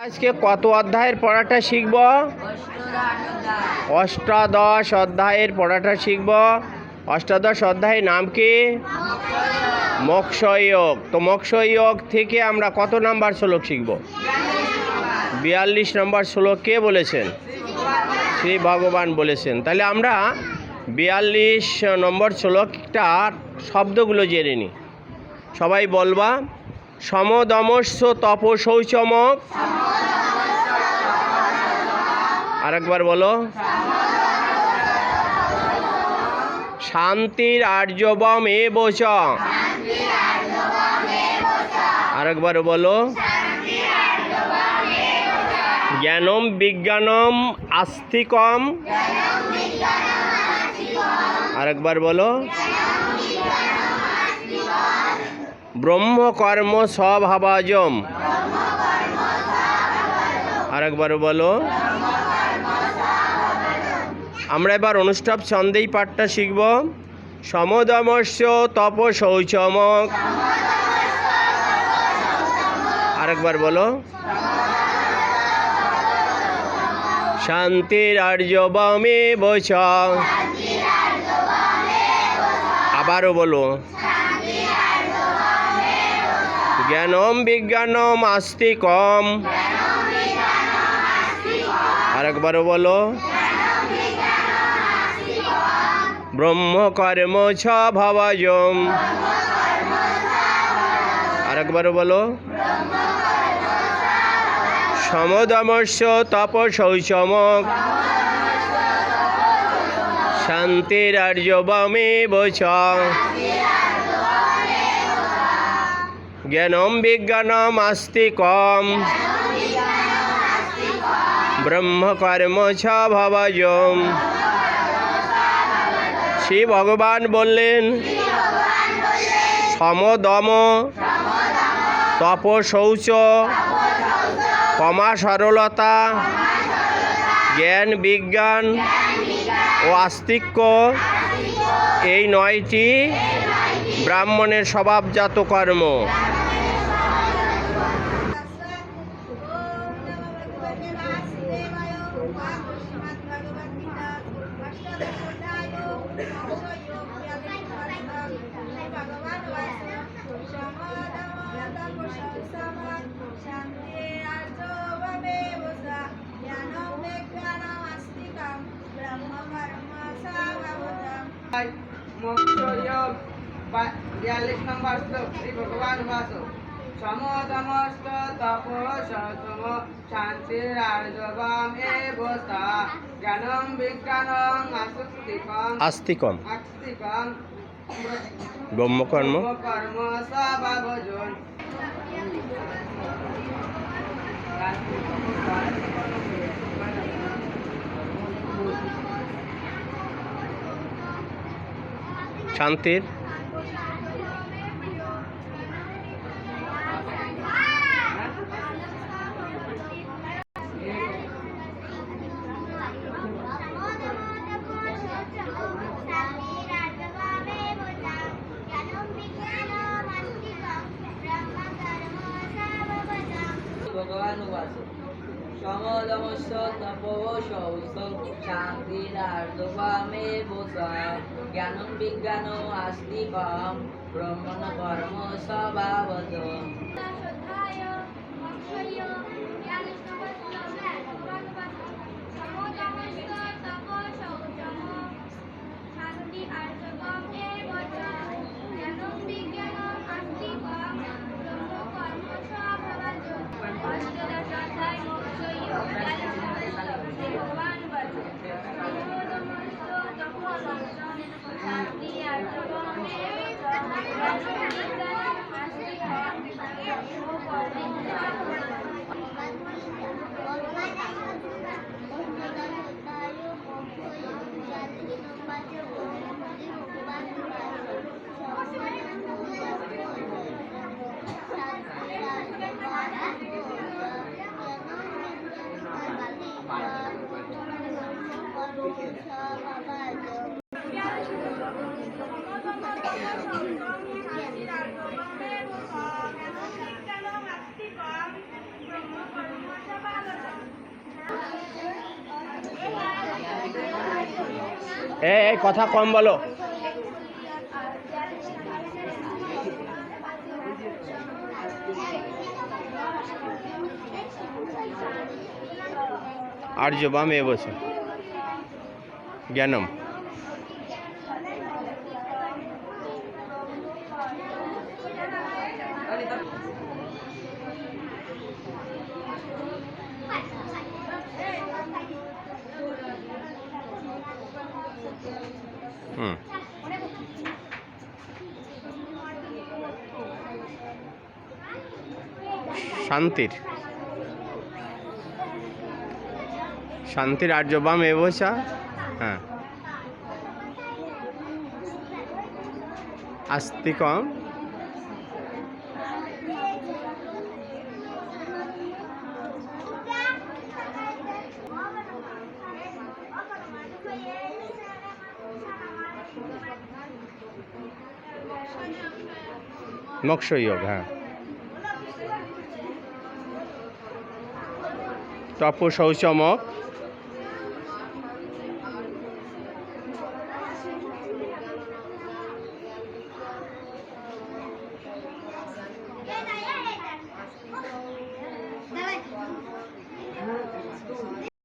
আজকে কত অধ্যায়ের পড়াটা শিখব? অষ্টাদশ অধ্যায়ের পড়াটা শিখব। অষ্টাদশ অধ্যায়ের নাম কি? মোক্ষযোগ। তো মোক্ষযোগ থেকে আমরা কত নাম্বার শ্লোক শিখব? 42 নম্বর শ্লোক কে বলেছেন? শ্রী ভগবান বলেছেন। তাহলে আমরা 42 নম্বর শ্লোকটা শব্দগুলো জেনে নিই। সবাই বলবা। সমদমস্য তপশৌচমক। আরেকবার বলো। শান্তির আর্যবম এবচ। আরেকবার বলো। জ্ঞানম বিজ্ঞানম আস্তিকম। আরেকবার বলো। ব্রহ্মকর্ম স্বভাবজম। আরেকবার বলো। আমরা এবার অনুষ্ঠব ছন্দেই পাঠটা শিখব। সমদমস্য তপশৌচমক। আরেকবার বলো। শান্তির আর্যবমে বচ। আবারও বলো। জ্ঞানম বিজ্ঞানম আস্তিকম। আরেকবারও বলো। ব্রহ্মকর্ম স্বভাবজম। আরেকবারও বলো। সমদমস্য তপশৌচমক। শান্তির আর্যবমে বচ। জ্ঞানম বিজ্ঞানম আস্তিকম। ব্রহ্মকর্ম স্বভাবজম। শ্রী ভগবান বললেন, সমদম তপশৌচ ক্ষমা সরলতা জ্ঞান বিজ্ঞান ও আস্তিক্য এই 9টি ব্রাহ্মণের স্বভাবজাত কর্ম। মোক্ষযোগ 42 নম্বর শ্লোক। শ্রী ভগবান বাস। সমদমস্য তপশৌচম শান্তির আর্যবম এবচ। জ্ঞানম বিজ্ঞানম আস্তিকম। ব্রহ্মকর্ম স্বভাবজম। শান্তির ভগবান বাস। সমদমস্য তপশৌচ শান্তির আর্যবমে বচ। জ্ঞানম বিজ্ঞানম আস্তিকম ব্রহ্মকর্ম স্বভাবজম। এই কথা কম বলো। আর্যবাম এবছর জ্ঞানম। হুম। শান্তির শান্তির আর্যবাম এবছর। হ্যাঁ, আস্তিকম মোক্ষযোগ। হ্যাঁ, তপ শৌচমক